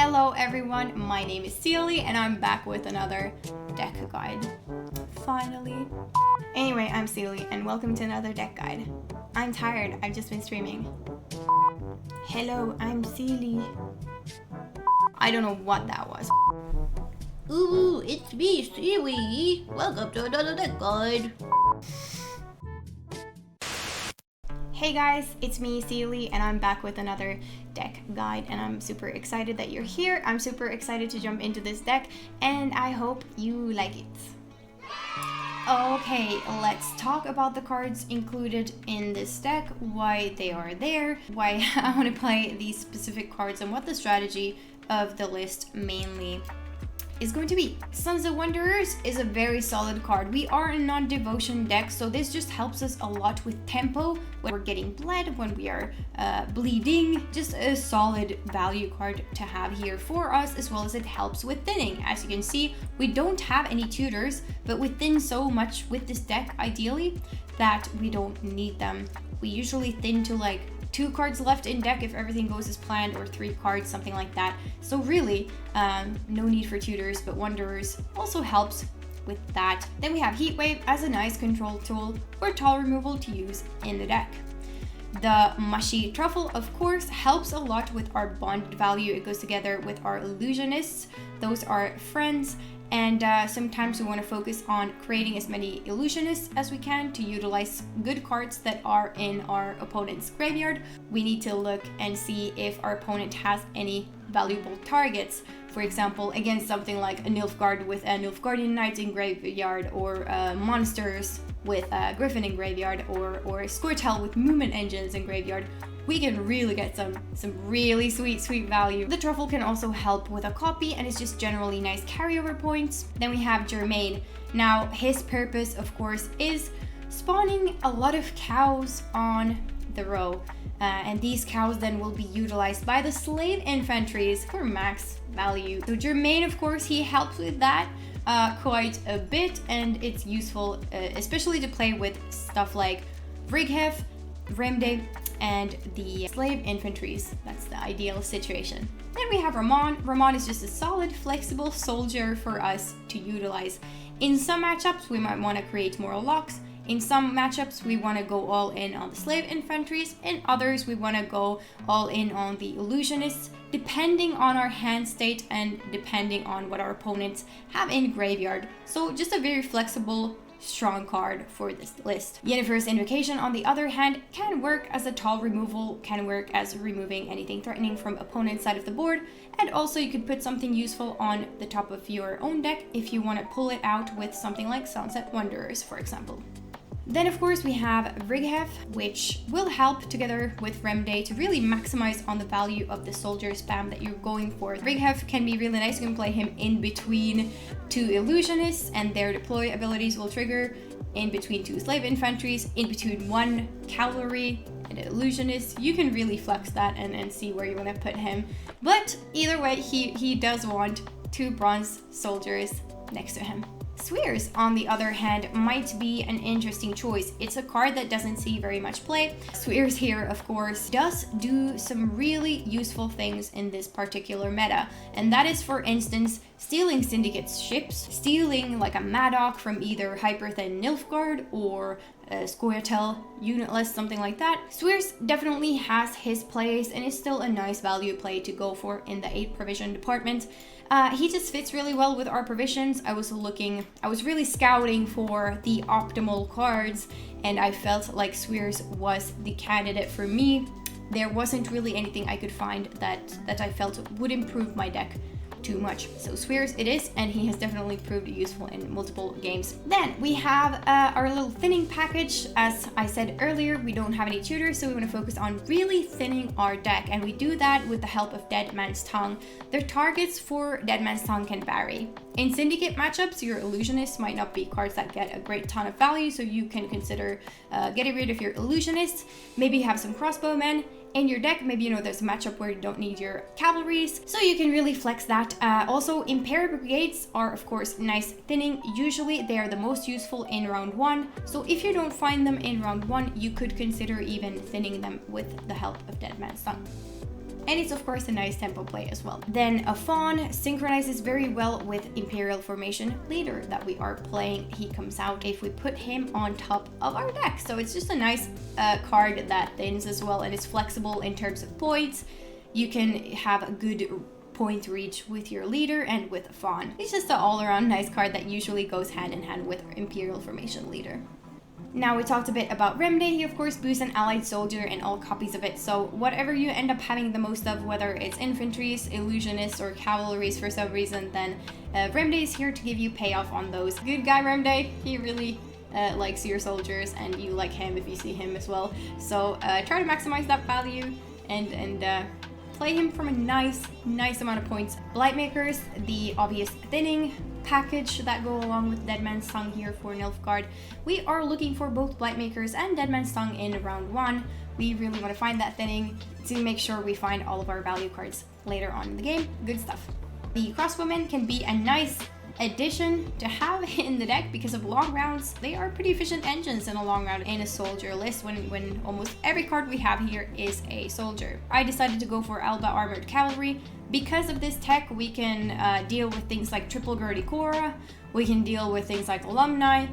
Hello everyone, my name is Sealy and I'm back with another deck guide. Finally. Anyway, I'm Sealy and welcome to another deck guide. I'm tired, I've just been streaming. Hello, I'm Sealy. I don't know what that was. Ooh, it's me, Sealy. Welcome to another deck guide. Hey guys, it's me, Sealy, and I'm back with another deck guide, and I'm super excited that you're here. I'm super excited to jump into this deck, and I hope you like it. Okay, let's talk about the cards included in this deck, why they are there, why I want to play these specific cards, and what the strategy of the list mainly is going to be. Sons of Wanderers is a very solid card. We are a non-devotion deck, so this just helps us a lot with tempo when we're getting bled, when we are bleeding. Just a solid value card to have here for us, as well as it helps with thinning. As you can see, we don't have any tutors, but we thin so much with this deck ideally that we don't need them. We usually thin to like 2 cards left in deck if everything goes as planned, or 3 cards, something like that. So really, no need for tutors, but Wanderers also helps with that. Then we have Heatwave as a nice control tool or tall removal to use in the deck. The Mushy Truffle, of course, helps a lot with our bond value. It goes together with our Illusionists. Those are friends. And sometimes we want to focus on creating as many Illusionists as we can to utilize good cards that are in our opponent's graveyard. We need to look and see if our opponent has any valuable targets. For example, against something like a Nilfgaard with a Nilfgaardian Knight in graveyard, or monsters with a Griffin in graveyard, or a Scourgetail with movement engines in graveyard. We can really get some really sweet value. The Truffle can also help with a copy, and it's just generally nice carryover points. Then we have Germain. Now, his purpose, of course, is spawning a lot of cows on the row. And these cows then will be utilized by the slave infantries for max value. So Germain, of course, he helps with that quite a bit, and it's useful, especially to play with stuff like Vrighef, Remde, and the slave infantries. That's the ideal situation. Then we have Ramon. Ramon is just a solid, flexible soldier for us to utilize. In some matchups, we might want to create more locks. In some matchups, we want to go all in on the slave infantries. In others, we want to go all in on the illusionists, depending on our hand state and depending on what our opponents have in graveyard. So just a very flexible, strong card for this list. Yennefer's Invocation, on the other hand, can work as a tall removal, can work as removing anything threatening from opponent's side of the board, and also you could put something useful on the top of your own deck if you want to pull it out with something like Sunset Wanderers, for example. Then of course we have Vrighef, which will help together with Remde to really maximize on the value of the soldier spam that you're going for. Vrighef can be really nice. You can play him in between 2 illusionists, and their deploy abilities will trigger in between 2 slave infantries, in between 1 cavalry and illusionist. You can really flex that and see where you want to put him. But either way, he does want 2 bronze soldiers next to him. Swears, on the other hand, might be an interesting choice. It's a card that doesn't see very much play. Swears here, of course, does do some really useful things in this particular meta, and that is, for instance, stealing Syndicate's ships, stealing like a Madoc from either Hyperthin Nilfgaard or Scourgetail unitless, something like that. Swears definitely has his place and is still a nice value play to go for in the 8 provision department. He just fits really well with our provisions. I was really scouting for the optimal cards, and I felt like Swears was the candidate for me. There wasn't really anything I could find that I felt would improve my deck too much. So Swears it is, and he has definitely proved useful in multiple games. Then we have our little thinning package. As I said earlier, we don't have any tutors, so we want to focus on really thinning our deck, and we do that with the help of Dead Man's Tongue. Their targets for Dead Man's Tongue can vary. In Syndicate matchups, your Illusionists might not be cards that get a great ton of value, so you can consider getting rid of your Illusionists. Maybe you have some crossbowmen in your deck. Maybe there's a matchup where you don't need your cavalries, so you can really flex that. Also, Imperial Brigades are of course nice thinning. Usually they are the most useful in round 1, so if you don't find them in round 1, you could consider even thinning them with the help of Dead Man's Tongue. and it's of course a nice tempo play as well. Then a fawn synchronizes very well with Imperial Formation Leader that we are playing. He comes out if we put him on top of our deck, so it's just a nice card that thins as well, and it's flexible in terms of points. You can have a good point reach with your leader and with a fawn. It's just an all-around nice card that usually goes hand in hand with Imperial Formation Leader. Now we talked a bit about Remday. He of course boosts an allied soldier and all copies of it, so whatever you end up having the most of, whether it's infantries, illusionists, or cavalries for some reason, then Remday is here to give you payoff on those. Good guy Remday, he really likes your soldiers, and you like him if you see him as well. So try to maximize that value and play him from a nice amount of points. Blightmakers, the obvious thinning package that go along with Dead Man's Tongue here for Nilfgaard. We are looking for both Blightmakers and Dead Man's Tongue in round 1. We really want to find that thinning to make sure we find all of our value cards later on in the game. Good stuff. The Crossbowmen can be a nice addition to have in the deck because of long rounds. They are pretty efficient engines in a long round in a soldier list when almost every card we have here is a soldier. I decided to go for Alba Armored Cavalry. Because of this tech, we can deal with things like Triple Gertie Cora, we can deal with things like Alumni.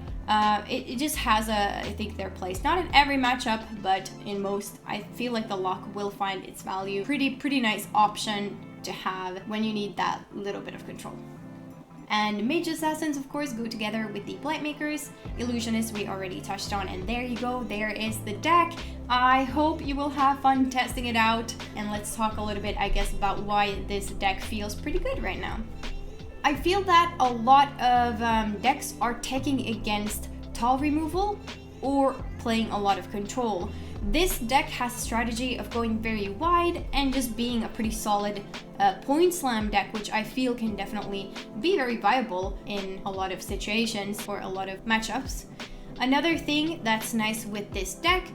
It just has I think their place. Not in every matchup, but in most. I feel like the lock will find its value. Pretty nice option to have when you need that little bit of control. And Mage Assassins, of course, go together with the Blightmakers. Illusionists we already touched on, and there you go, there is the deck. I hope you will have fun testing it out, and let's talk a little bit, I guess, about why this deck feels pretty good right now. I feel that a lot of decks are taking against tile removal or playing a lot of control. This deck has a strategy of going very wide and just being a pretty solid point slam deck, which I feel can definitely be very viable in a lot of situations or a lot of matchups. Another thing that's nice with this deck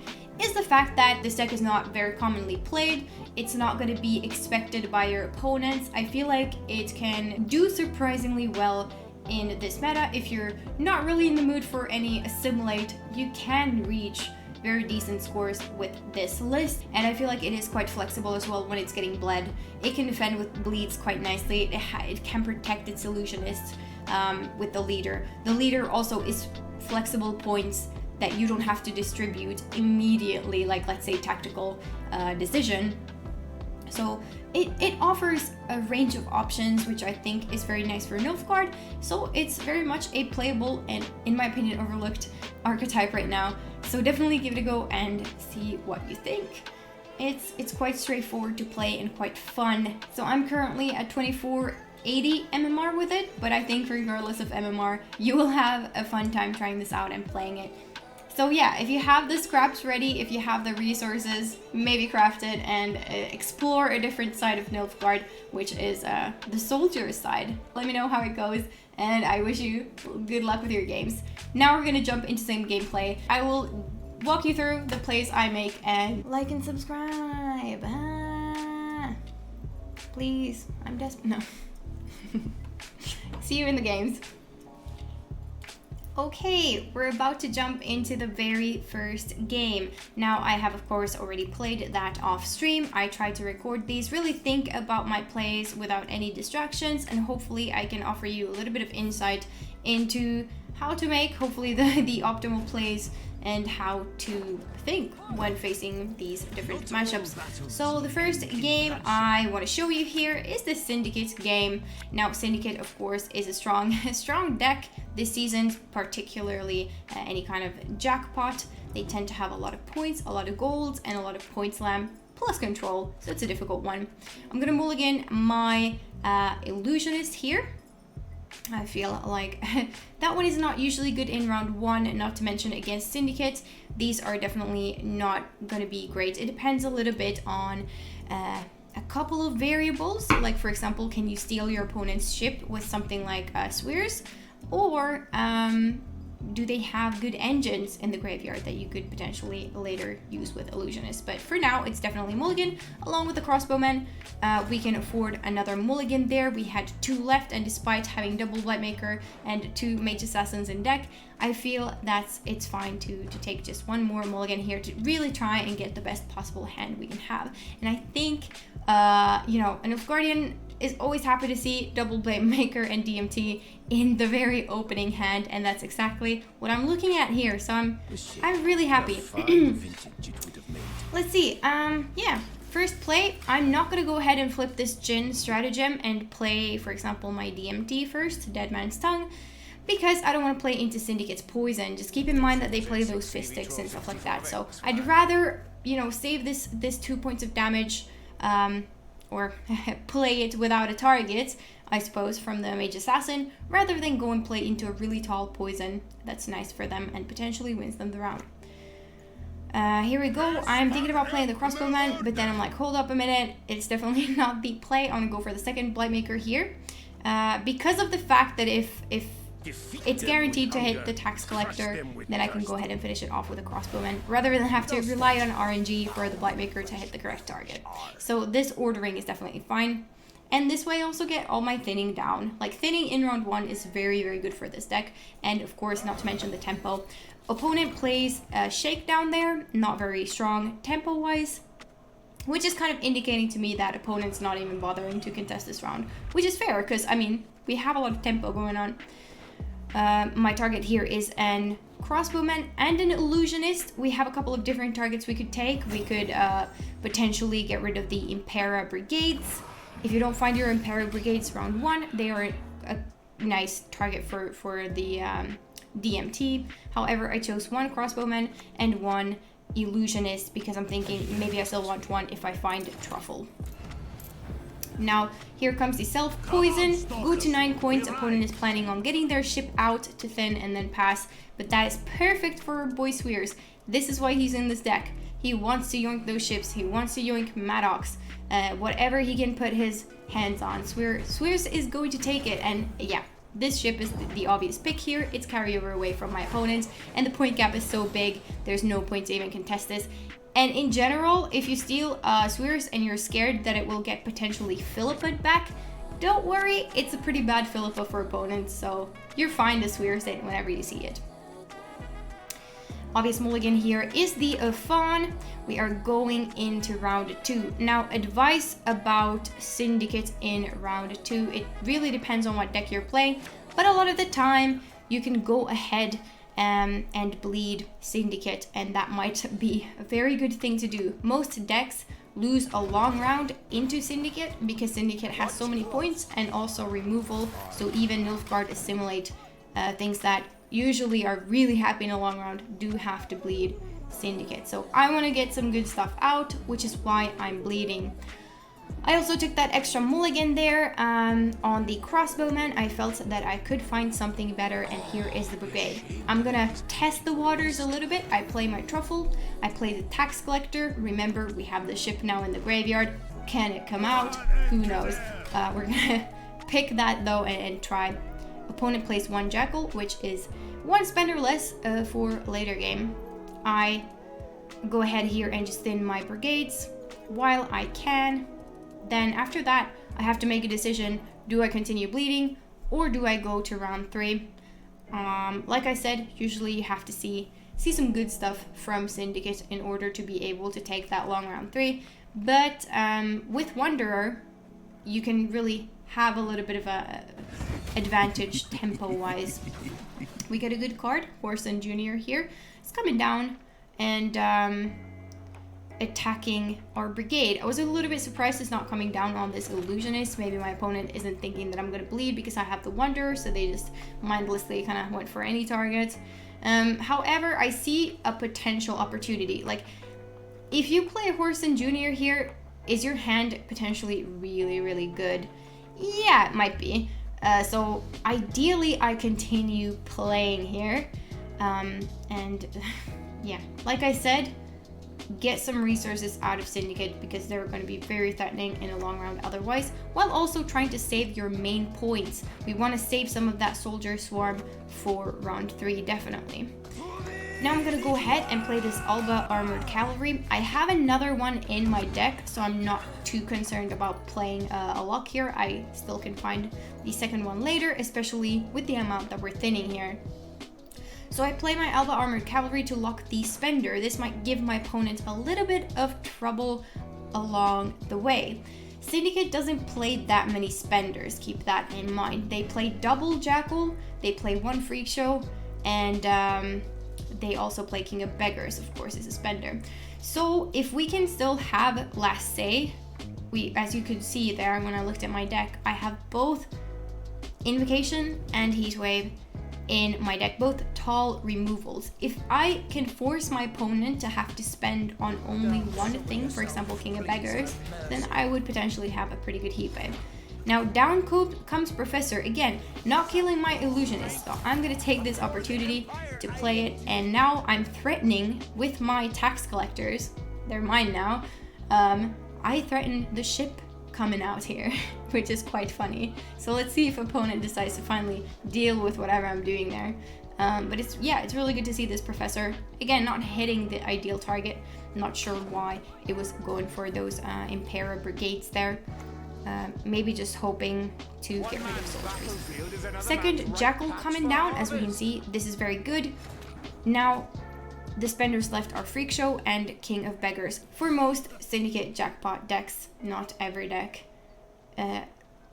is the fact that this deck is not very commonly played. It's not going to be expected by your opponents. I feel like it can do surprisingly well in this meta. If you're not really in the mood for any Assimilate, you can reach very decent scores with this list, and I feel like it is quite flexible as well when it's getting bled. It can defend with bleeds quite nicely. It can protect its illusionists with the leader. The leader also is flexible points that you don't have to distribute immediately, like let's say tactical decision. So it offers a range of options, which I think is very nice for Nilfgaard. So it's very much a playable and, in my opinion, overlooked archetype right now. So definitely give it a go and see what you think. It's quite straightforward to play and quite fun. So I'm currently at 2480 MMR with it, but I think regardless of MMR, you will have a fun time trying this out and playing it. So yeah, if you have the scraps ready, if you have the resources, maybe craft it and explore a different side of Nilfgaard, which is the soldier side. Let me know how it goes, and I wish you good luck with your games. Now we're gonna jump into some gameplay. I will walk you through the plays I make, and like and subscribe. Please, I'm desperate. No. See you in the games. Okay, we're about to jump into the very first game. Now, I have, of course, already played that off stream. I try to record these, really think about my plays without any distractions, and hopefully I can offer you a little bit of insight into how to make, hopefully, the optimal plays and how to think when facing these different matchups. So the first game I want to show you here is the Syndicate game. Now Syndicate, of course, is a strong deck this season, particularly any kind of jackpot. They tend to have a lot of points, a lot of golds, and a lot of point slam plus control, so it's a difficult one. I'm gonna mulligan my illusionist here. I feel like that one is not usually good in round 1, not to mention against Syndicate. These are definitely not going to be great. It depends a little bit on a couple of variables, like for example, can you steal your opponent's ship with something like Swears, or do they have good engines in the graveyard that you could potentially later use with Illusionist? But for now, it's definitely mulligan. Along with the crossbowmen, we can afford another mulligan there. We had 2 left, and despite having double Blightmaker and 2 Mage Assassins in deck, I feel it's fine to take just 1 more mulligan here to really try and get the best possible hand we can have. And I think, you know, a Nilfgaardian is always happy to see double Blightmaker and DMT in the very opening hand, and that's exactly what I'm looking at here. So I'm really happy. Let's see. Yeah. First play, I'm not gonna go ahead and flip this Jin stratagem and play, for example, my DMT first, Dead Man's Tongue, because I don't want to play into Syndicate's Poison. Just keep in mind that they play those fist sticks and stuff like that. So I'd rather, you know, save this 2 points of damage, or play it without a target, I suppose, from the Mage Assassin, rather than go and play into a really tall poison that's nice for them and potentially wins them the round. Here we go. I'm thinking about playing the crossbowman, but then I'm like, hold up a minute, it's definitely not the play. I'm gonna go for the second Blightmaker here, because of the fact that if it's guaranteed to hit the tax collector, then I can go ahead and finish it off with a crossbowman, rather than have to rely on RNG for the Blightmaker to hit the correct target. So this ordering is definitely fine. And this way I also get all my thinning down. Like, thinning in round 1 is very, very good for this deck. And of course, not to mention the tempo. Opponent plays a shakedown there, not very strong tempo-wise, which is kind of indicating to me that opponent's not even bothering to contest this round, which is fair, because, I mean, we have a lot of tempo going on. My target here is an crossbowman and an illusionist. We have a couple of different targets we could take. We could potentially get rid of the Impera brigades. If you don't find your Impera brigades round 1, they are a nice target for the DMT. However, I chose 1 crossbowman and 1 illusionist because I'm thinking maybe I still want 1 if I find truffle. Now, here comes the self-poison. Go to 9 coins. Opponent is planning on getting their ship out to thin and then pass. But that is perfect for Boy Swears. This is why he's in this deck. He wants to yoink those ships. He wants to yoink Maddox. Whatever he can put his hands on. Swears is going to take it. And yeah, this ship is the obvious pick here. It's carryover away from my opponents. And the point gap is so big, there's no point to even contest this. And in general, if you steal Swears and you're scared that it will get potentially Philippa back, don't worry, it's a pretty bad Philippa for opponents, so you're fine to Swears it whenever you see it. Obvious mulligan here is the Fawn. We are going into round 2. Now, advice about Syndicate in round 2. It really depends on what deck you're playing, but a lot of the time you can go ahead and bleed Syndicate, and that might be a very good thing to do. Most decks lose a long round into Syndicate because Syndicate has so many points and also removal, so even Nilfgaard Assimilate, things that usually are really happy in a long round, do have to bleed Syndicate. So I want to get some good stuff out, which is why I'm bleeding. I also took that extra mulligan there on the crossbowman. I felt that I could find something better, and here is the brigade. I'm gonna test the waters a little bit. I play my truffle, I play the tax collector. Remember, we have the ship now in the graveyard. Can it come out? Who knows? We're gonna pick that though and try. Opponent plays 1 jackal, which is 1 spender less for later game. I go ahead here and just thin my brigades while I can. Then after that, I have to make a decision. Do I continue bleeding or do I go to round 3? Like I said, usually you have to see some good stuff from Syndicate in order to be able to take that long round 3. But with Wanderer, you can really have a little bit of a advantage tempo-wise. We get a good card, Wholesome Jr. here. It's coming down and attacking our brigade. I was a little bit surprised it's not coming down on this illusionist. Maybe my opponent isn't thinking that I'm gonna bleed because I have the Wanderer, so they just mindlessly kind of went for any target. However, I see a potential opportunity. Like, if you play a Wholesome Jr. here, is your hand potentially really, really good? Yeah, it might be. So ideally I continue playing here. And yeah, like I said, get some resources out of Syndicate because they're going to be very threatening in a long round otherwise, while also trying to save your main points. We want to save some of that soldier swarm for round 3, definitely. Now I'm going to go ahead and play this Alba Armored Cavalry. I have another one in my deck, so I'm not too concerned about playing a lock here. I still can find the second one later, especially with the amount that we're thinning here. So I play my Alba Armored Cavalry to lock the Spender. This might give my opponent a little bit of trouble along the way. Syndicate doesn't play that many Spenders, keep that in mind. They play double Jackal, they play 1 Freak Show, and they also play King of Beggars, of course, is a Spender. So if we can still have last say, as you could see there when I looked at my deck, I have both Invocation and Heatwave in my deck, both tall removals. If I can force my opponent to have to spend on only one thing, for example King of Beggars, then I would potentially have a pretty good Heatwave. Now down comes Professor, again, not killing my Illusionist, so I'm gonna take this opportunity to play it, and now I'm threatening with my tax collectors, they're mine now, I threaten the ship coming out here, which is quite funny. So let's see if opponent decides to finally deal with whatever I'm doing there. But it's really good to see this Professor, again, not hitting the ideal target. I'm not sure why it was going for those Impera Brigades there. Maybe just hoping to get rid of soldiers. Second Jackal coming down, as we can see, this is very good. Now the Spenders left are Freak Show and King of Beggars. For most Syndicate Jackpot decks, not every deck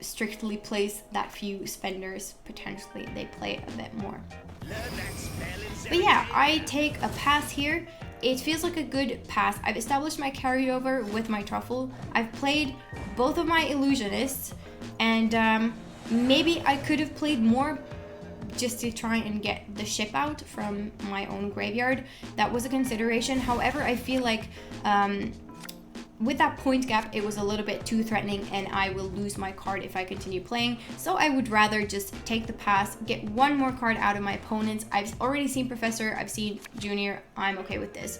strictly plays that few Spenders. Potentially they play a bit more. But yeah, I take a pass here. It feels like a good pass. I've established my carryover with my Truffle. I've played both of my Illusionists, and maybe I could have played more just to try and get the ship out from my own graveyard. That was a consideration. However, I feel like with that point gap, it was a little bit too threatening and I will lose my card if I continue playing. So I would rather just take the pass, get one more card out of my opponents. I've already seen Professor, I've seen Junior, I'm okay with this.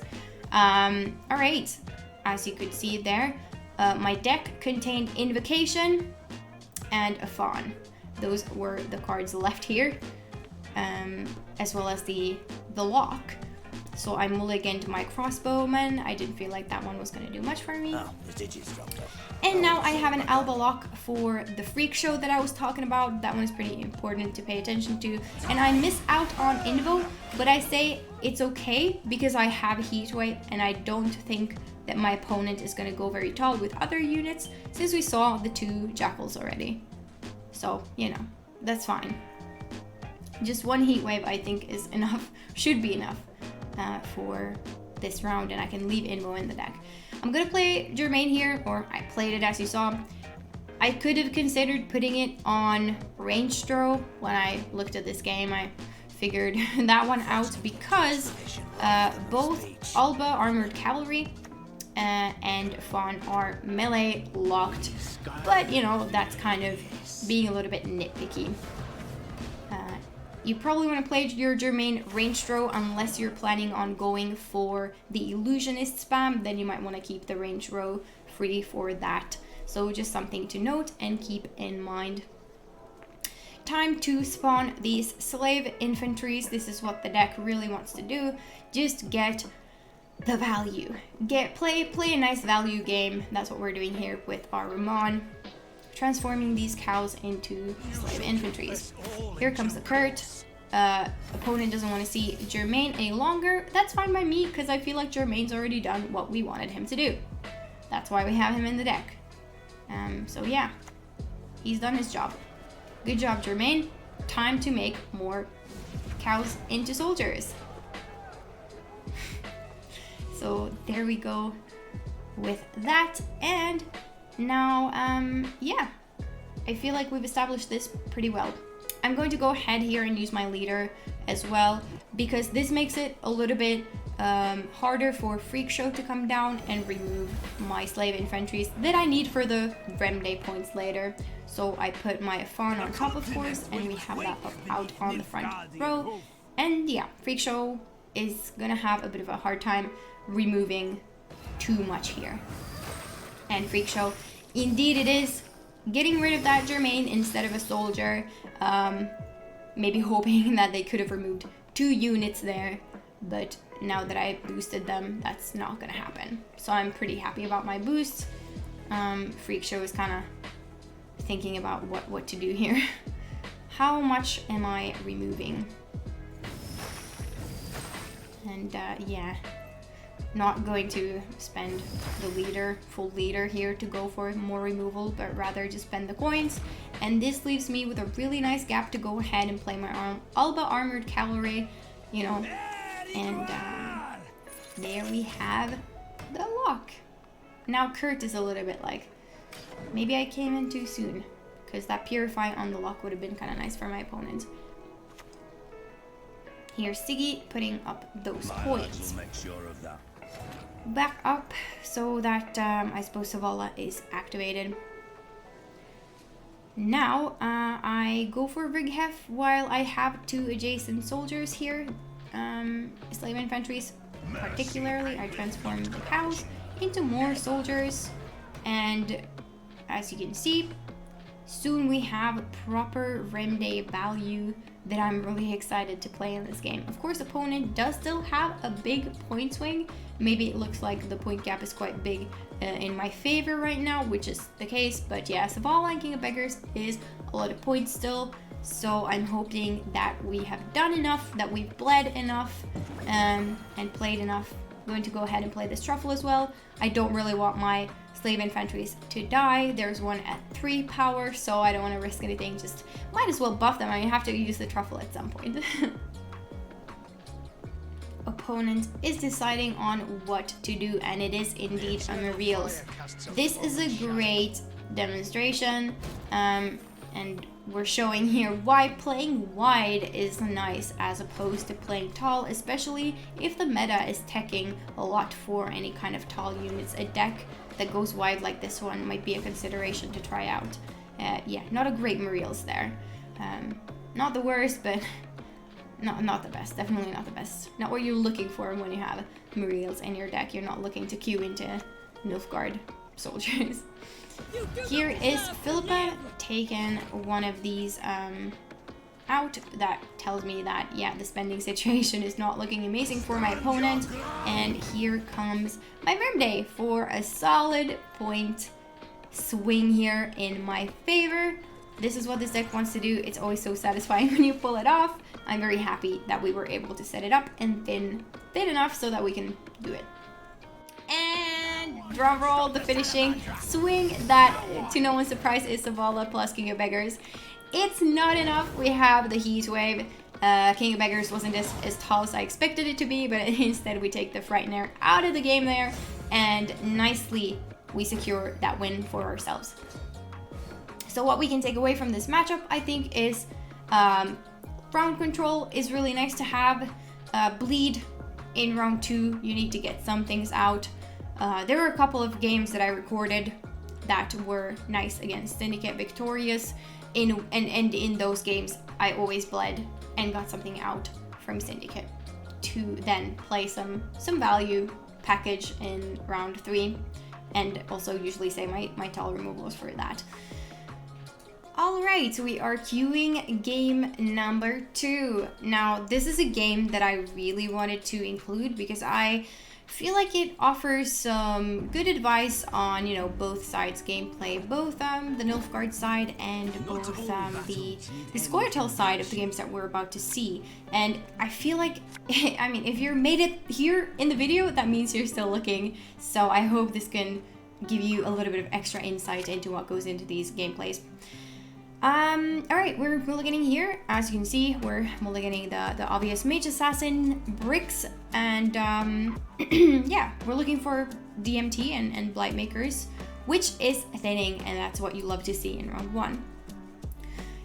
Alright, as you could see there, my deck contained Invocation and a Fawn. Those were the cards left here, as well as the lock. So I mulliganed my Crossbowman. I didn't feel like that one was going to do much for me. And now I have an Alba lock for the Freak Show that I was talking about. That one is pretty important to pay attention to. And I miss out on Invo, but I say it's okay because I have Heatwave and I don't think that my opponent is going to go very tall with other units since we saw the 2 Jackals already. So, you know, that's fine. Just one Heatwave I think is enough, should be enough for this round, and I can leave Invo in the deck. I'm gonna play Germain here, or I played it as you saw. I could have considered putting it on range throw. When I looked at this game, I figured that one out because both Alba Armored Cavalry and Fawn are melee locked, but you know, that's kind of being a little bit nitpicky. You probably want to play your Germain range throw unless you're planning on going for the Illusionist spam, then you might want to keep the range row free for that. So just something to note and keep in mind. Time to spawn these slave infantries. This is what the deck really wants to do. Just get the value. Play a nice value game. That's what we're doing here with our Ramon. Transforming these cows into slave infantries. Here comes the Kurt. Opponent doesn't want to see Germain any longer. That's fine by me because I feel like Germain's already done what we wanted him to do. That's why we have him in the deck. So yeah, he's done his job. Good job, Germain. Time to make more cows into soldiers. So there we go with that, and now, yeah, I feel like we've established this pretty well. I'm going to go ahead here and use my leader as well, because this makes it a little bit harder for Freak Show to come down and remove my slave infantries that I need for the Remday points later. So I put my Fawn on top, of course, and we have that up out on the front row. And yeah, Freak Show is gonna have a bit of a hard time removing too much here. And Freak Show, indeed it is. Getting rid of that Germain instead of a soldier. Maybe hoping that they could have removed 2 units there. But now that I boosted them, that's not gonna happen. So I'm pretty happy about my boost. Freak Show is kind of thinking about what to do here. How much am I removing? And yeah, not going to spend the full leader here to go for more removal, but rather just spend the coins. And this leaves me with a really nice gap to go ahead and play my Alba Armored Cavalry, you know, and there we have the lock. Now Kurt is a little bit like, maybe I came in too soon, because that Purify on the lock would have been kind of nice for my opponent. Here's Siggy putting up those coins. Back up so that I suppose Savala is activated. Now I go for Vrighef while I have 2 adjacent soldiers here. Slave infantries, particularly, I transform the cows into more soldiers, and as you can see, soon we have a proper Remde value that I'm really excited to play in this game. Of course, opponent does still have a big point swing. Maybe it looks like the point gap is quite big in my favor right now, which is the case, but yeah, Savala and King of Beggars is a lot of points still. So I'm hoping that we have done enough, that we've bled enough, and played enough. I'm going to go ahead and play this truffle as well. I don't really want my slave infantries to die. There's one at 3 power, so I don't want to risk anything. Just might as well buff them. I have to use the truffle at some point. Opponent is deciding on what to do, and it is indeed a Mariels. This is a great demonstration, and we're showing here why playing wide is nice as opposed to playing tall, especially if the meta is teching a lot for any kind of tall units. A deck that goes wide like this one might be a consideration to try out. Yeah, not a great Mariels there. Not the worst, but not the best. Definitely not the best. Not what you're looking for when you have Mariels in your deck. You're not looking to queue into Nilfgaard Soldiers. Here is Philippa taking one of these out. That tells me that, yeah, the spending situation is not looking amazing for my opponent. And here comes my Vermday for a solid point swing here in my favor. This is what this deck wants to do. It's always so satisfying when you pull it off. I'm very happy that we were able to set it up and thin enough so that we can do it. And drum roll, the finishing swing that, to no one's surprise, is Savala plus King of Beggars. It's not enough. We have the heat wave. King of Beggars wasn't as tall as I expected it to be, but instead we take the Frightener out of the game there, and nicely we secure that win for ourselves. So what we can take away from this matchup, I think, is round control is really nice to have. Bleed in round 2, you need to get some things out. There were a couple of games that I recorded that were nice against Syndicate victorious. And in those games, I always bled and got something out from Syndicate to then play some value package in round 3, and also usually say my tall removals for that. Alright, we are queuing game number 2. Now, this is a game that I really wanted to include because I feel like it offers some good advice on, you know, both sides gameplay, both the Nilfgaard side and both the Scoia'tael side of the games that we're about to see. And I feel like, I mean, if you're made it here in the video, that means you're still looking. So I hope this can give you a little bit of extra insight into what goes into these gameplays. Alright, we're mulliganing here. As you can see, we're mulliganing the obvious Mage Assassin bricks, and yeah, we're looking for DMT and Blight Makers, which is thinning, and that's what you love to see in round 1.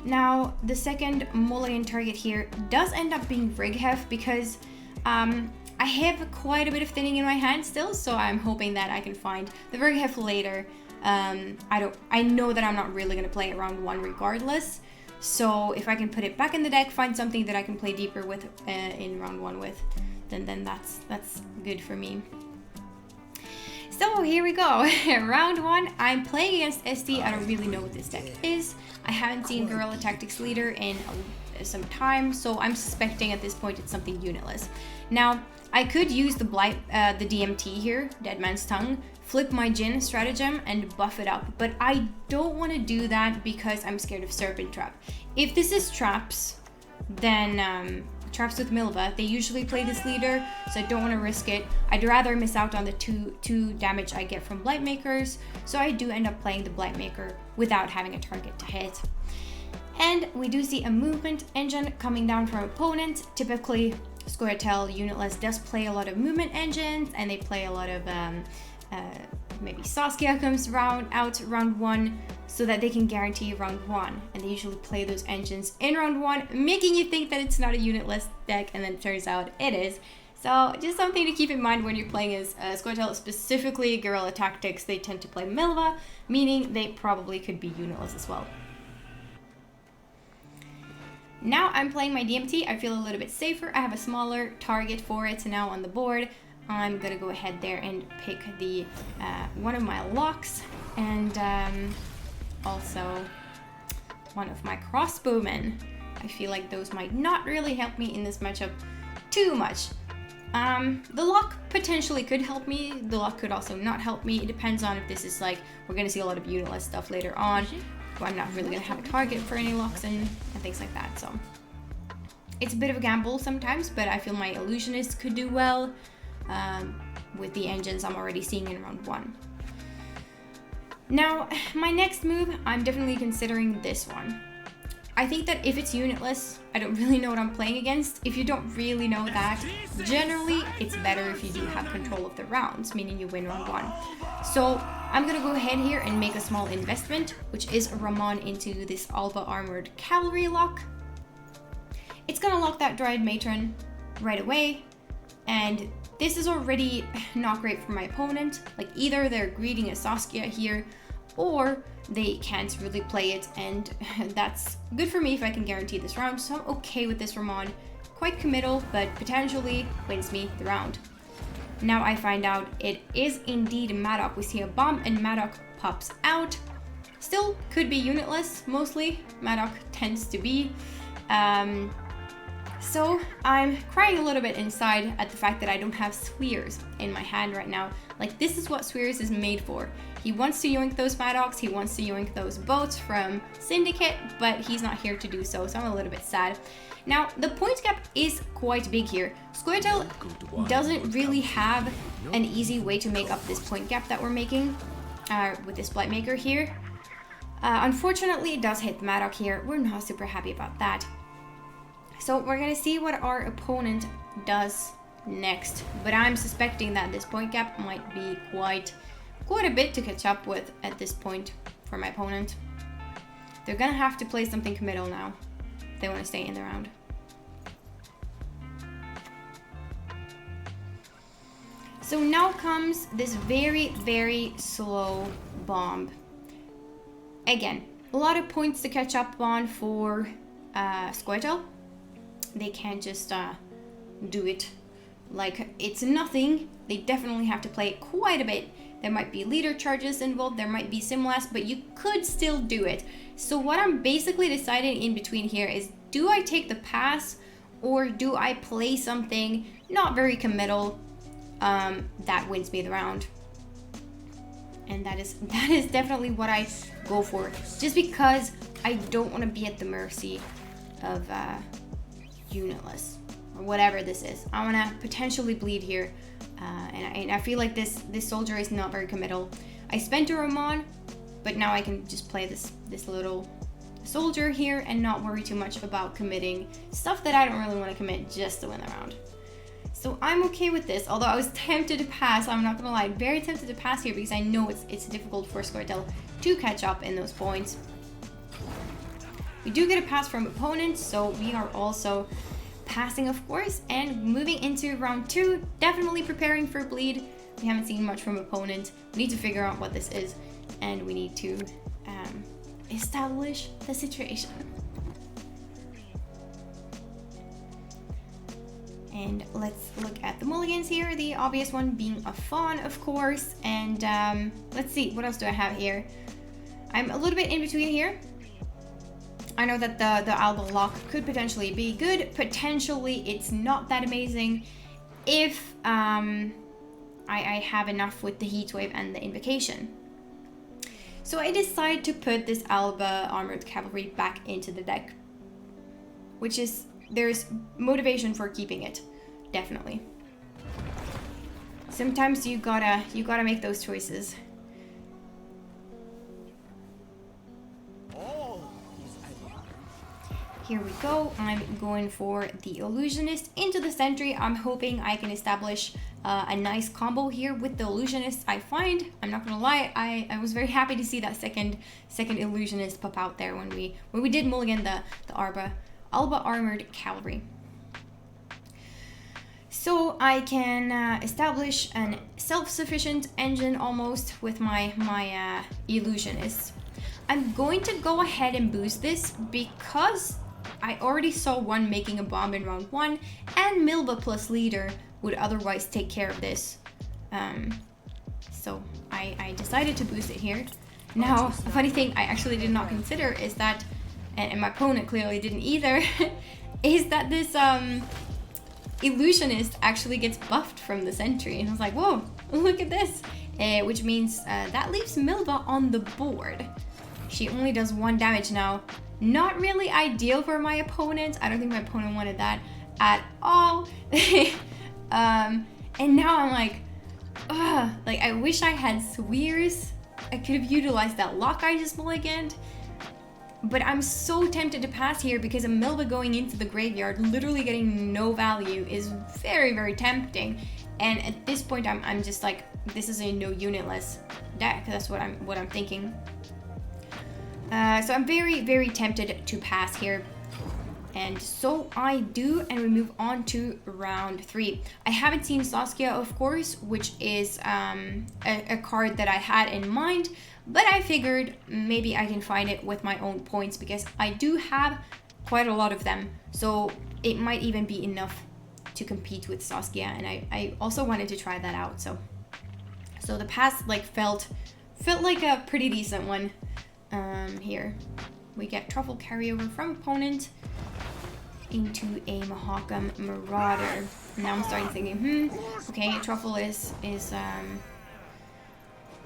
Now, the second mulligan target here does end up being Vrighef because I have quite a bit of thinning in my hand still, so I'm hoping that I can find the Vrighef later. I know that I'm not really going to play it round 1 regardless, so if I can put it back in the deck, find something that I can play deeper with in round 1 with, then that's good for me. So here we go. Round 1, I'm playing against SD. I don't really know what this deck is. I haven't seen Guerrilla Tactics Leader in some time, so I'm suspecting at this point it's something unitless. Now, I could use the DMT here, Dead Man's Tongue, flip my Jin stratagem and buff it up, but I don't want to do that because I'm scared of Serpent Trap. If this is traps, then traps with Milva, they usually play this leader, so I don't want to risk it. I'd rather miss out on the two damage I get from Blightmakers, so I do end up playing the Blightmaker without having a target to hit. And we do see a movement engine coming down from opponent. Typically, Scoia'tael Unitless does play a lot of movement engines, and they play a lot of maybe Saskia comes out round 1 so that they can guarantee round 1, and they usually play those engines in round 1, making you think that it's not a unitless deck, and then it turns out it is. So just something to keep in mind when you're playing as Scoia'tael, specifically Guerrilla Tactics. They tend to play Milva, meaning they probably could be unitless as well. Now I'm playing my DMT. I feel a little bit safer. I have a smaller target for it now on the board. I'm gonna go ahead there and pick the one of my locks, and also one of my crossbowmen. I feel like those might not really help me in this matchup too much. The lock potentially could help me. The lock could also not help me. It depends on if this is like, we're gonna see a lot of unitless stuff later on. I'm not really gonna have a target for any locks and things like that, so it's a bit of a gamble sometimes, but I feel my illusionist could do well with the engines I'm already seeing in round 1. Now, my next move, I'm definitely considering this one. I think that if it's unitless, I don't really know what I'm playing against. If you don't really know that, generally it's better if you do have control of the rounds, meaning you win round 1. So I'm gonna go ahead here and make a small investment, which is a Ramon into this Alba Armored Cavalry lock. It's gonna lock that Dryad Matron right away, and this is already not great for my opponent. Like, either they're greeting a Saskia here, or they can't really play it, and that's good for me if I can guarantee this round. So I'm okay with this Ramon. Quite committal, but potentially wins me the round. Now I find out it is indeed Madoc. We see a bomb and Madoc pops out. Still could be unitless, mostly. Madoc tends to be. So I'm crying a little bit inside at the fact that I don't have Swears in my hand right now. Like, this is what Swears is made for. He wants to yoink those Madocs, he wants to yoink those boats from Syndicate, but he's not here to do so, so I'm a little bit sad. Now, the point gap is quite big here. Scoia'tael doesn't really have an easy way to make up this point gap that we're making with this Blightmaker here. Unfortunately, it does hit Madoc here. We're not super happy about that. So we're gonna see what our opponent does next, but I'm suspecting that this point gap might be quite a bit to catch up with at this point for my opponent. They're gonna have to play something committal now if they want to stay in the round. So now comes this very, very slow bomb. Again, a lot of points to catch up on for Scoia'tael. They can't just do it like it's nothing. They definitely have to play quite a bit. There might be leader charges involved, there might be Simlast, but you could still do it. So what I'm basically deciding in between here is, do I take the pass or do I play something not very committal that wins me the round? And that is definitely what I go for, just because I don't want to be at the mercy of unitless or whatever this is. I want to potentially bleed here, and I feel like this soldier is not very committal. I spent a Ramon, but now I can just play this little soldier here and not worry too much about committing stuff that I don't really want to commit just to win the round. So I'm okay with this, although I was tempted to pass. I'm not gonna lie, very tempted to pass here because I know it's difficult for Scoia'tael to catch up in those points. We do get a pass from opponents, so we are also passing, of course, and moving into round 2, definitely preparing for bleed. We haven't seen much from opponent. We need to figure out what this is, and we need to establish the situation. And let's look at the mulligans here. The obvious one being a fawn, of course. And let's see, what else do I have here? I'm a little bit in between here. I know that the Alba lock could potentially be good. Potentially, it's not that amazing if I have enough with the heat wave and the invocation. So I decide to put this Alba armored cavalry back into the deck, which is, there's motivation for keeping it, definitely. Sometimes you gotta make those choices. Here we go. I'm going for the illusionist into the sentry. I'm hoping I can establish a nice combo here with the illusionist. I find, I'm not gonna lie, I was very happy to see that second illusionist pop out there when we did mulligan the Alba armored cavalry. So I can establish an self-sufficient engine almost with my illusionist. I'm going to go ahead and boost this because I already saw one making a bomb in round 1, and Milba plus leader would otherwise take care of this. So I decided to boost it here. Now, a funny thing I actually did not consider is that, and my opponent clearly didn't either, is that this illusionist actually gets buffed from the sentry. And I was like, whoa, look at this. Which means that leaves Milba on the board. She only does 1 damage now. Not really ideal for my opponent. I don't think my opponent wanted that at all. And now I'm like, ugh, like I wish I had Swears. I could have utilized that lock I just mulliganed. But I'm so tempted to pass here because a Milba going into the graveyard, literally getting no value, is very, very tempting. And at this point, I'm just like, this is a no unitless deck. That's what I'm thinking. So I'm very, very tempted to pass here. And so I do, and we move on to round 3. I haven't seen Saskia, of course, which is a card that I had in mind, but I figured maybe I can find it with my own points because I do have quite a lot of them. So it might even be enough to compete with Saskia, and I also wanted to try that out. So the pass like felt like a pretty decent one. Here we get Truffle carryover from opponent into a Mahakam Marauder. Now I'm starting thinking, okay, Truffle is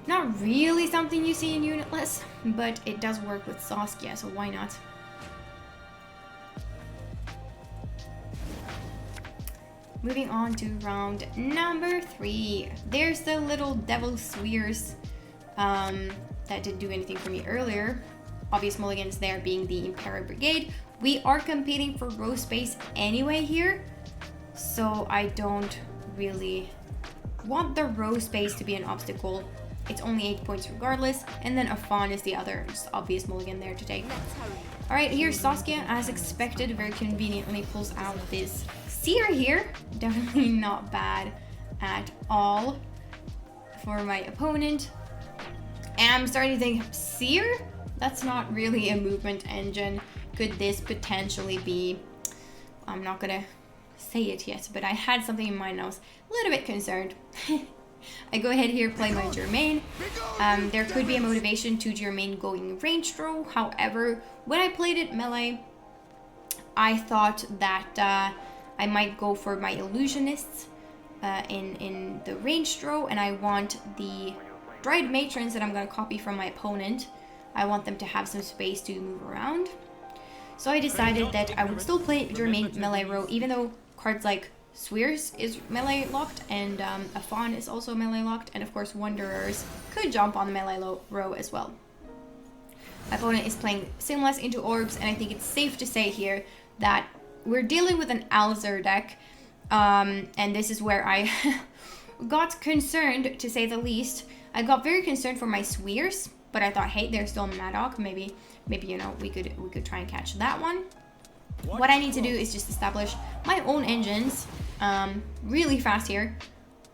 not really something you see in unitless, but it does work with Saskia, so why not? Moving on to round number 3. There's the little Devil Swears that didn't do anything for me earlier. Obvious mulligans there being the Imperial Brigade. We are competing for row space anyway here, so I don't really want the row space to be an obstacle. It's only 8 points regardless, and then a fawn is the other just obvious mulligan there to take. Alright, here's Saskia, as expected, very conveniently pulls out this Seer here. Definitely not bad at all for my opponent. And I'm starting to think, Seer? That's not really a movement engine. Could this potentially be? I'm not gonna say it yet, but I had something in mind and I was a little bit concerned. I go ahead here, play my Germain. There could be a motivation to Germain going ranged row. However, when I played it melee, I thought that I might go for my illusionists in the ranged row, and I want the Dried Matrons that I'm going to copy from my opponent. I want them to have some space to move around. So I decided that I would still play Germain melee row, even though cards like Swears is melee locked, and a Fawn is also melee locked, and of course Wanderers could jump on the melee row as well. My opponent is playing Sinless into Orbs, and I think it's safe to say here that we're dealing with an Alzur deck, and this is where I got concerned, to say the least. I got very concerned for my Swears, but I thought, hey, they're still Maddock. Maybe you know, we could try and catch that one. What I need to do is just establish my own engines really fast here.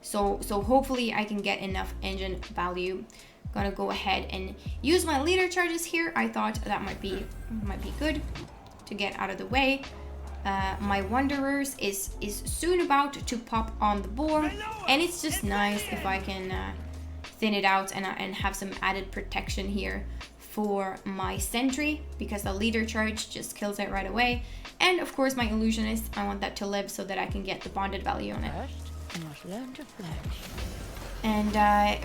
So hopefully I can get enough engine value. Gonna go ahead and use my leader charges here. I thought that might be good to get out of the way. My Wanderers is soon about to pop on the board, and it's just nice if I can thin it out and have some added protection here for my Sentry, because the leader charge just kills it right away. And of course my Illusionist, I want that to live so that I can get the bonded value on it. You must learn to flinch. And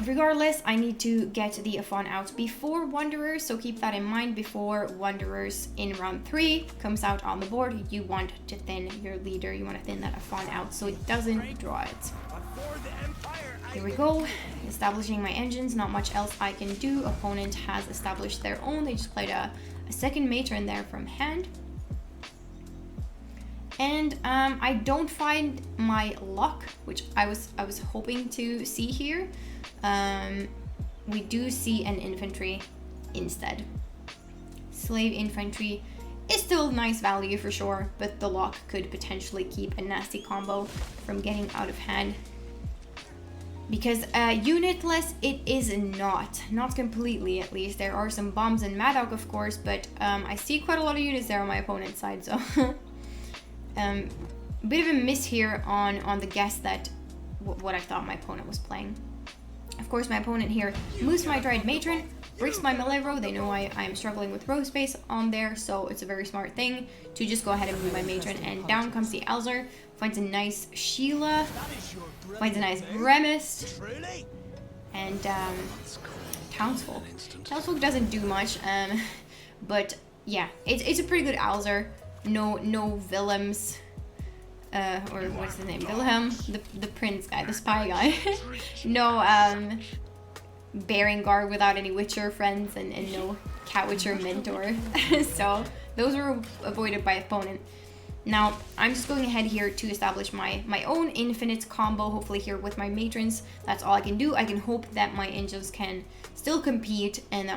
regardless, I need to get the Afon out before Wanderers, so keep that in mind. Before Wanderers in round 3 comes out on the board, you want to thin your leader, you want to thin that Afon out so it doesn't draw it. Here we go, establishing my engines, not much else I can do. Opponent has established their own, they just played a second matron there from hand. And I don't find my luck, which I was hoping to see here. We do see an infantry instead. Slave infantry is still nice value for sure, but the luck could potentially keep a nasty combo from getting out of hand. Because unitless it is not completely at least. There are some bombs and Maddock of course, but I see quite a lot of units there on my opponent's side, so bit of a miss here on the guess that what I thought my opponent was playing. Of course, my opponent here moves my Dryad Matron, breaks my melee row. They know I am struggling with row space on there, so it's a very smart thing to just go ahead and move my Matron. And down comes the Alzar, finds a nice Sheila, finds a nice Bremist, and Townsfolk. Townsfolk doesn't do much, but yeah, it's a pretty good Alzar. No Willems, or what's his name? Wilhelm, the prince guy, the spy guy. No Berengar without any Witcher friends, and no Cat Witcher mentor. So those were avoided by opponent. Now I'm just going ahead here to establish my own infinite combo, hopefully here with my matrons. That's all I can do. I can hope that my engines can still compete and that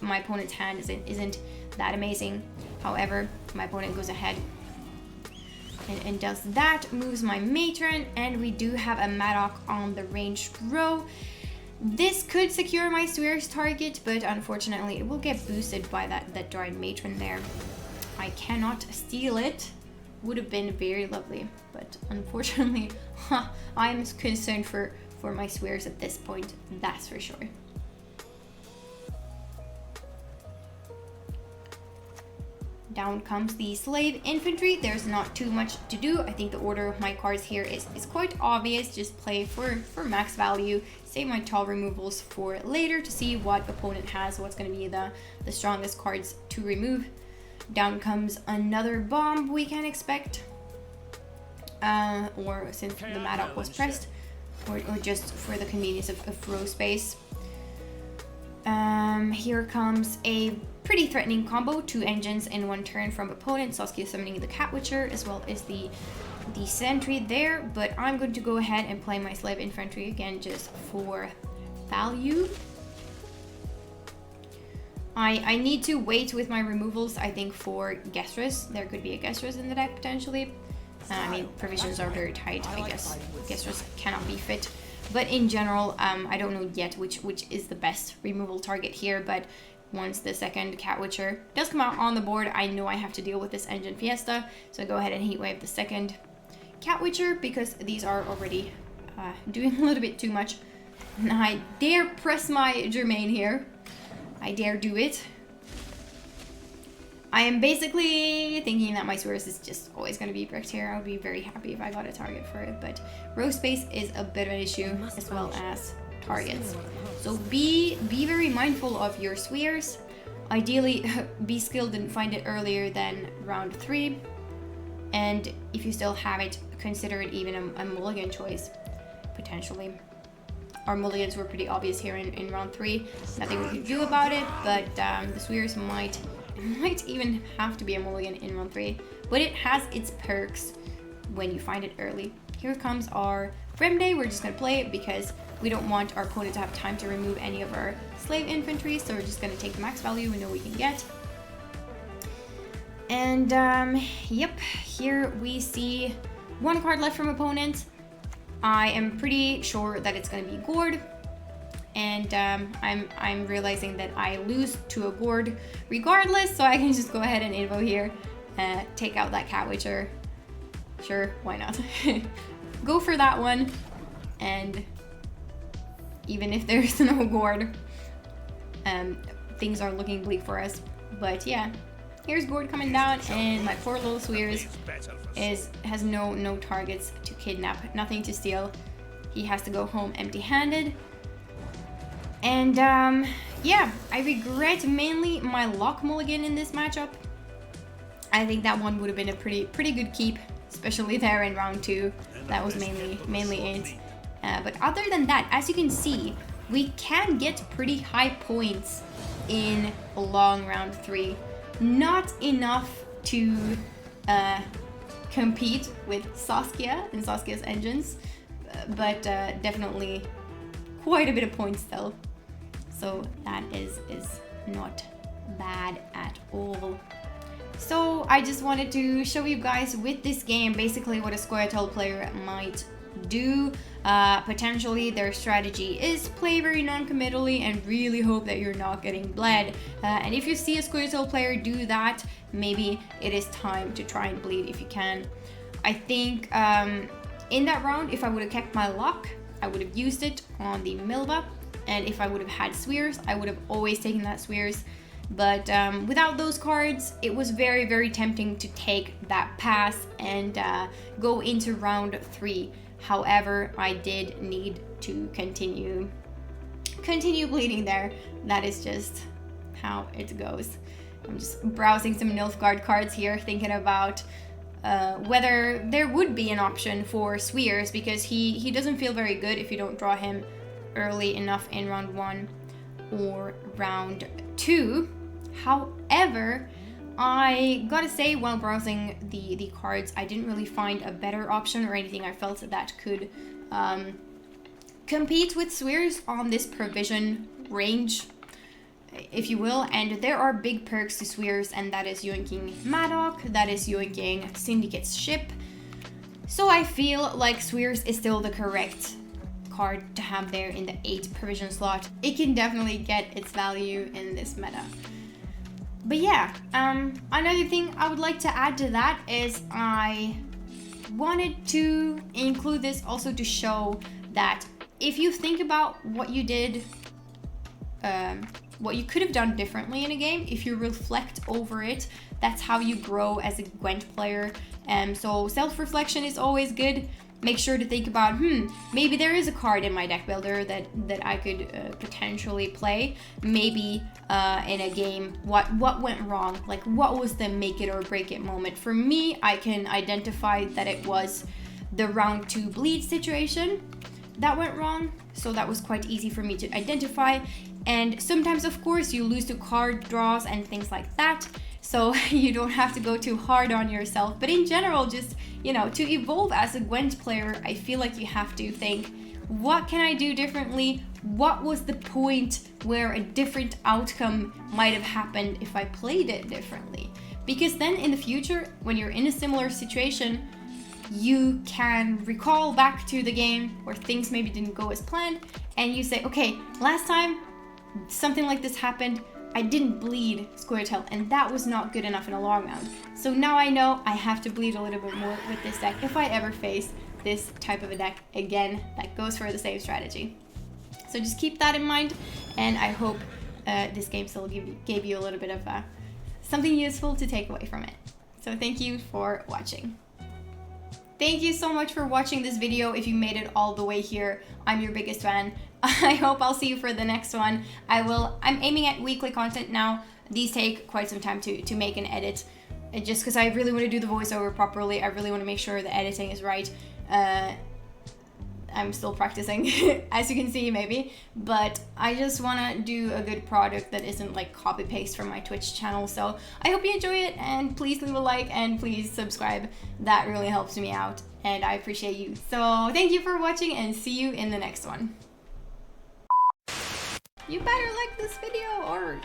my opponent's hand isn't that amazing. However, my opponent goes ahead and does that, moves my matron, and we do have a Maddock on the ranged row. This could secure my Swear's target, but unfortunately it will get boosted by that Dryad Matron there. I cannot steal it. Would have been very lovely, but unfortunately I'm concerned for my Swears at this point, that's for sure. Down comes the slave infantry. There's not too much to do. I think the order of my cards here is quite obvious. Just play for max value. Save my tall removals for later to see what opponent has, what's going to be the strongest cards to remove. Down comes another bomb we can expect. Or since the Maddock was pressed. Or just for the convenience of row space. Here comes a pretty threatening combo, 2 engines in 1 turn from opponent. Saskia summoning the Cat Witcher as well as the Sentry there, but I'm going to go ahead and play my slave infantry again just for value. I need to wait with my removals, I think, for Gestris. There could be a Gestris in the deck potentially. I mean, provisions are very tight, I guess. Gestris cannot be fit. But in general, I don't know yet which is the best removal target here, but once the second Cat Witcher does come out on the board, I know I have to deal with this Engine Fiesta, so I go ahead and Heatwave the second Cat Witcher, because these are already doing a little bit too much. And I dare press my Germain here. I dare do it. I am basically thinking that my Swears is just always going to be bricked here. I would be very happy if I got a target for it, but row space is a bit of an issue, as well as targets. So be very mindful of your Swears. Ideally, be skilled and find it earlier than round 3. And if you still have it, consider it even a mulligan choice, potentially. Our mulligans were pretty obvious here in round 3. Nothing we could do about it, but the Swears might even have to be a mulligan in round 3. But it has its perks when you find it early. Here comes our Fremde. We're just going to play it because we don't want our opponent to have time to remove any of our slave infantry, so we're just going to take the max value we know we can get. And yep, here we see 1 card left from opponent. I am pretty sure that it's going to be Gord, and I'm realizing that I lose to a Gord regardless, so I can just go ahead and invo here, take out that Cat Witcher, sure, why not? Go for that one. And even if there's no gourd, things are looking bleak for us. But yeah, here's gourd coming down, and my poor little Swears has no targets to kidnap, nothing to steal. He has to go home empty-handed. And yeah, I regret mainly my luck mulligan in this matchup. I think that one would have been a pretty good keep, especially there in round 2. That was mainly it. But other than that, as you can see, we can get pretty high points in a long round 3. Not enough to compete with Saskia and Saskia's engines, but definitely quite a bit of points still. So that is not bad at all. So I just wanted to show you guys with this game basically what a Squirtle player might do. Potentially their strategy is play very non-committally and really hope that you're not getting bled. And if you see a Squirtle player do that, maybe it is time to try and bleed if you can. I think in that round, if I would have kept my luck, I would have used it on the Milva. And if I would have had Swears, I would have always taken that Swears. But without those cards, it was very tempting to take that pass and go into round 3. However, I did need to continue bleeding there. That is just how it goes. I'm just browsing some Nilfgaard cards here, thinking about whether there would be an option for Swears, because he doesn't feel very good if you don't draw him early enough in round 1 or round 2. However, I gotta say, while browsing the cards, I didn't really find a better option or anything I felt that could compete with Swears on this provision range, if you will. And there are big perks to Swears, and that is yoinking Maddock, that is yoinking Syndicate's ship. So I feel like Swears is still the correct card to have there in the 8 provision slot. It can definitely get its value in this meta. But yeah, another thing I would like to add to that is I wanted to include this also to show that if you think about what you did, what you could have done differently in a game, if you reflect over it, that's how you grow as a Gwent player. So self-reflection is always good. Make sure to think about, maybe there is a card in my deck builder that I could potentially play. Maybe in a game, what went wrong? Like, what was the make it or break it moment? For me, I can identify that it was the round 2 bleed situation that went wrong. So that was quite easy for me to identify. And sometimes, of course, you lose to card draws and things like that. So you don't have to go too hard on yourself. But in general, just, to evolve as a Gwent player, I feel like you have to think, what can I do differently? What was the point where a different outcome might have happened if I played it differently? Because then in the future, when you're in a similar situation, you can recall back to the game where things maybe didn't go as planned, and you say, okay, last time something like this happened, I didn't bleed Squirtle, and that was not good enough in a long round. So now I know I have to bleed a little bit more with this deck if I ever face this type of a deck again that goes for the same strategy. So just keep that in mind, and I hope this game still gave you a little bit of something useful to take away from it. So thank you for watching. Thank you so much for watching this video. If you made it all the way here, I'm your biggest fan. I hope I'll see you for the next one. I'm aiming at weekly content now. These take quite some time to make and edit, just because I really want to do the voiceover properly. I really want to make sure the editing is right. I'm still practicing, as you can see maybe, but I just want to do a good product that isn't like copy paste from my Twitch channel. So I hope you enjoy it, and please leave a like and please subscribe. That really helps me out and I appreciate you. So thank you for watching, and see you in the next one. You better like this video or